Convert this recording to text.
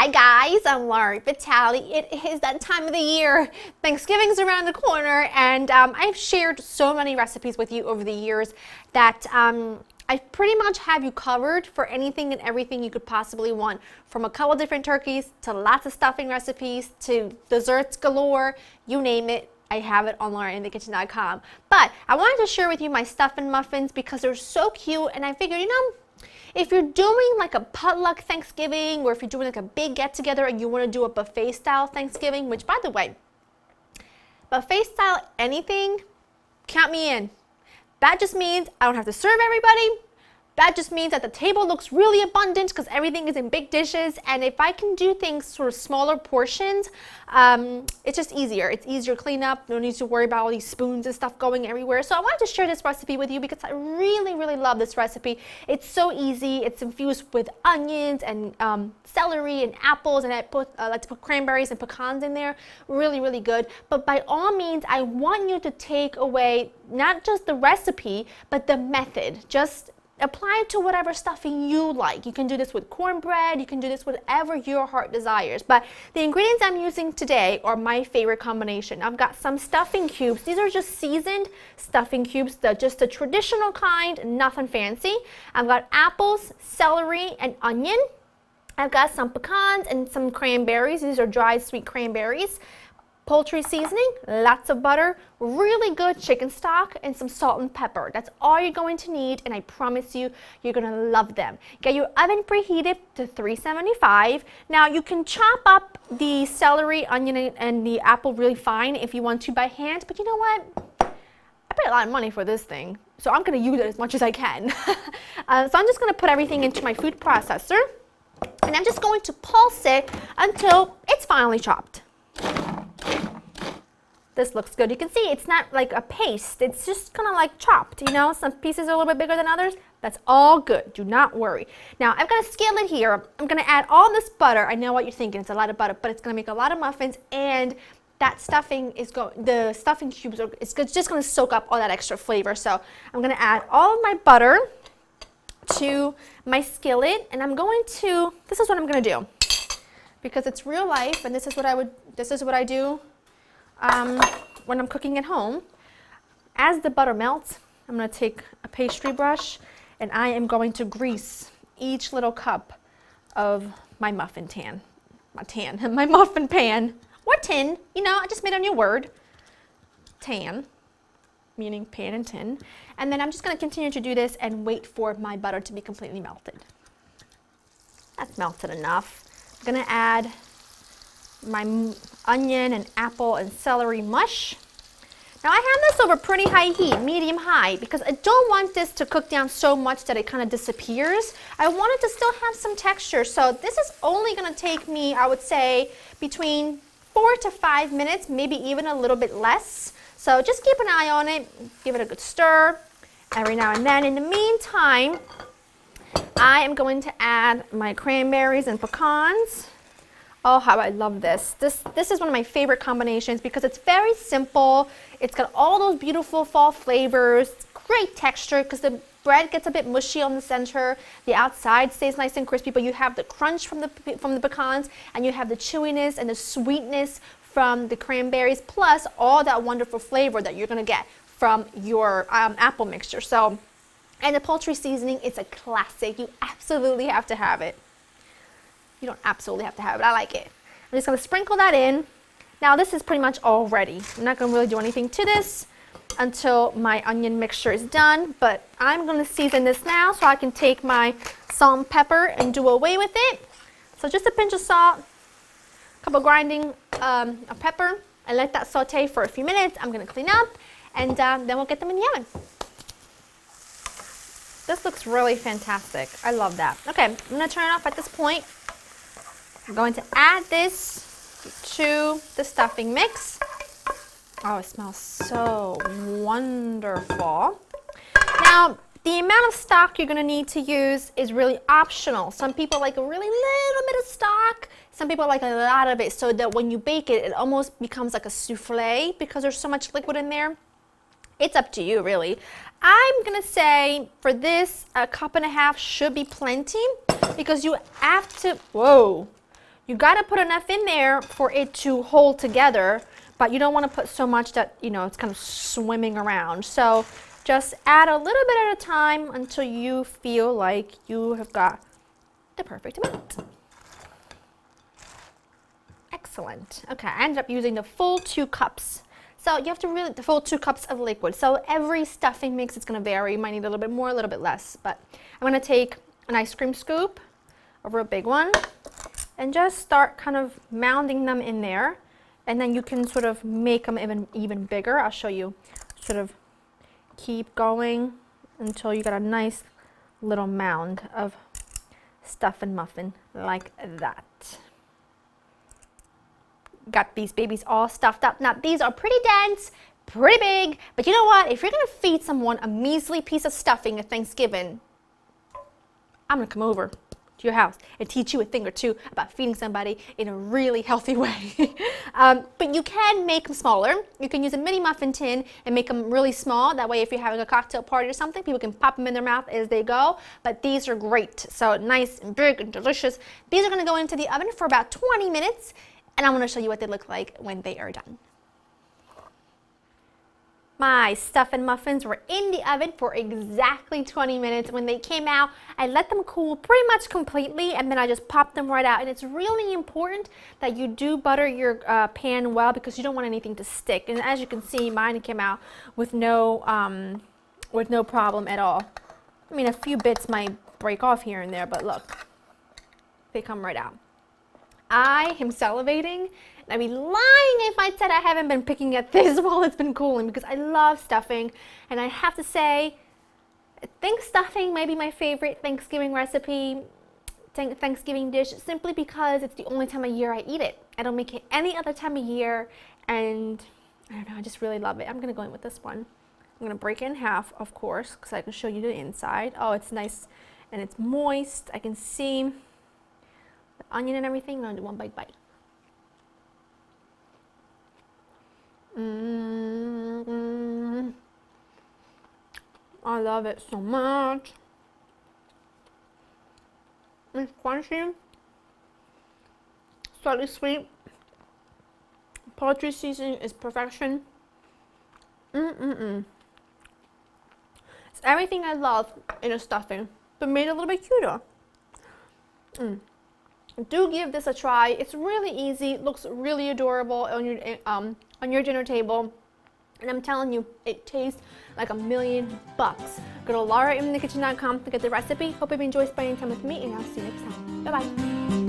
Hi guys, I'm Vitale. It is that time of the year. Thanksgiving's around the corner, and I've shared so many recipes with you over the years that I pretty much have you covered for anything and everything you could possibly want. From a couple different turkeys to lots of stuffing recipes to desserts galore, you name it. I have it on laureninthekitchen.com. But I wanted to share with you my stuffing muffins because they're so cute, and I figured, if you're doing like a potluck Thanksgiving, or if you're doing like a big get together and you want to do a buffet style Thanksgiving, which by the way, buffet style anything, count me in. That just means I don't have to serve everybody. That just means that the table looks really abundant because everything is in big dishes, and if I can do things sort of smaller portions, it's just easier. It's easier to clean up. No need to worry about all these spoons and stuff going everywhere. So I wanted to share this recipe with you because I really, really love this recipe. It's so easy. It's infused with onions and celery and apples, and I like to put cranberries and pecans in there. Really, really good. But by all means, I want you to take away not just the recipe, but the method. Just apply it to whatever stuffing you like. You can do this with cornbread, you can do this with whatever your heart desires. But the ingredients I'm using today are my favorite combination. I've got some stuffing cubes. These are just seasoned stuffing cubes, just the traditional kind, nothing fancy. I've got apples, celery, and onion. I've got some pecans and some cranberries. These are dried sweet cranberries. Poultry seasoning, lots of butter, really good chicken stock, and some salt and pepper. That's all you're going to need, and I promise you, you're going to love them. Get your oven preheated to 375. Now, you can chop up the celery, onion, and the apple really fine if you want to by hand, but you know what? I paid a lot of money for this thing, so I'm going to use it as much as I can. So I'm just going to put everything into my food processor, and I'm just going to pulse it until it's finely chopped. This looks good. You can see it's not like a paste. It's just kind of like chopped, Some pieces are a little bit bigger than others. That's all good. Do not worry. Now, I've got a skillet here. I'm going to add all this butter. I know what you're thinking. It's a lot of butter, but it's going to make a lot of muffins, and that stuffing is the stuffing cubes it's just going to soak up all that extra flavor. So I'm going to add all of my butter to my skillet, and this is what I'm going to do, because it's real life, and this is what I do when I'm cooking at home. As the butter melts, I'm going to take a pastry brush, and I am going to grease each little cup of my muffin my muffin pan, or tin, I just made a new word, tan, meaning pan and tin. And then I'm just going to continue to do this and wait for my butter to be completely melted. That's melted enough. I'm going to add my onion and apple and celery mush. Now I have this over pretty high heat, medium high, because I don't want this to cook down so much that it kind of disappears. I want it to still have some texture, so this is only going to take me, I would say, between 4 to 5 minutes, maybe even a little bit less. So just keep an eye on it, give it a good stir every now and then. In the meantime, I am going to add my cranberries and pecans. Oh, how I love this. This is one of my favorite combinations because it's very simple. It's got all those beautiful fall flavors, great texture because the bread gets a bit mushy on the center. The outside stays nice and crispy, but you have the crunch from the pecans, and you have the chewiness and the sweetness from the cranberries, plus all that wonderful flavor that you're going to get from your apple mixture. So, and the poultry seasoning, it's a classic. You absolutely have to have it. You don't absolutely have to have it. I like it. I'm just going to sprinkle that in. Now this is pretty much all ready. I'm not going to really do anything to this until my onion mixture is done, but I'm going to season this now so I can take my salt and pepper and do away with it. So just a pinch of salt, a couple grinding of pepper, and let that saute for a few minutes. I'm going to clean up, and then we'll get them in the oven. This looks really fantastic. I love that. Okay, I'm going to turn it off at this point. I'm going to add this to the stuffing mix. Oh, it smells so wonderful. Now, the amount of stock you're going to need to use is really optional. Some people like a really little bit of stock. Some people like a lot of it, so that when you bake it, it almost becomes like a souffle because there's so much liquid in there. It's up to you, really. I'm going to say for this, 1.5 cups should be plenty because you have to, You gotta put enough in there for it to hold together, but you don't want to put so much that, you know, it's kind of swimming around. So just add a little bit at a time until you feel like you have got the perfect amount. Excellent. Okay, I ended up using the full 2 cups. So you have to really, the full 2 cups of liquid. So every stuffing mix is going to vary. You might need a little bit more, a little bit less. But I'm going to take an ice cream scoop over a big one and just start kind of mounding them in there. And then you can sort of make them even bigger. I'll show you. Sort of keep going until you got a nice little mound of stuffing muffin like that. Got these babies all stuffed up. Now these are pretty dense, pretty big, but you know what? If you're gonna feed someone a measly piece of stuffing at Thanksgiving, I'm gonna come over to your house and teach you a thing or two about feeding somebody in a really healthy way. But you can make them smaller. You can use a mini muffin tin and make them really small. That way if you're having a cocktail party or something, people can pop them in their mouth as they go. But these are great. So nice and big and delicious. These are gonna go into the oven for about 20 minutes. And I'm going to show you what they look like when they are done. My stuffing muffins were in the oven for exactly 20 minutes. When they came out, I let them cool pretty much completely, and then I just popped them right out. And it's really important that you do butter your pan well, because you don't want anything to stick. And as you can see, mine came out with no problem at all. I mean, a few bits might break off here and there, but look, they come right out. I am salivating, and I'd be lying if I said I haven't been picking at this while it's been cooling, because I love stuffing. And I have to say, I think stuffing may be my favorite Thanksgiving recipe, Thanksgiving dish, simply because it's the only time of year I eat it. I don't make it any other time of year, and I don't know, I just really love it. I'm gonna go in with this one. I'm gonna break it in half, of course, because I can show you the inside. Oh, it's nice and it's moist. I can see onion and everything. I'm gonna do one bite. I love it so much. It's crunchy, slightly sweet. Poultry seasoning is perfection. It's everything I love in a stuffing, but made a little bit cuter. Do give this a try. It's really easy. It looks really adorable on your dinner table. And I'm telling you, it tastes like $1,000,000. Go to laurainthekitchen.com to get the recipe. Hope you've enjoyed spending time with me, and I'll see you next time. Bye-bye.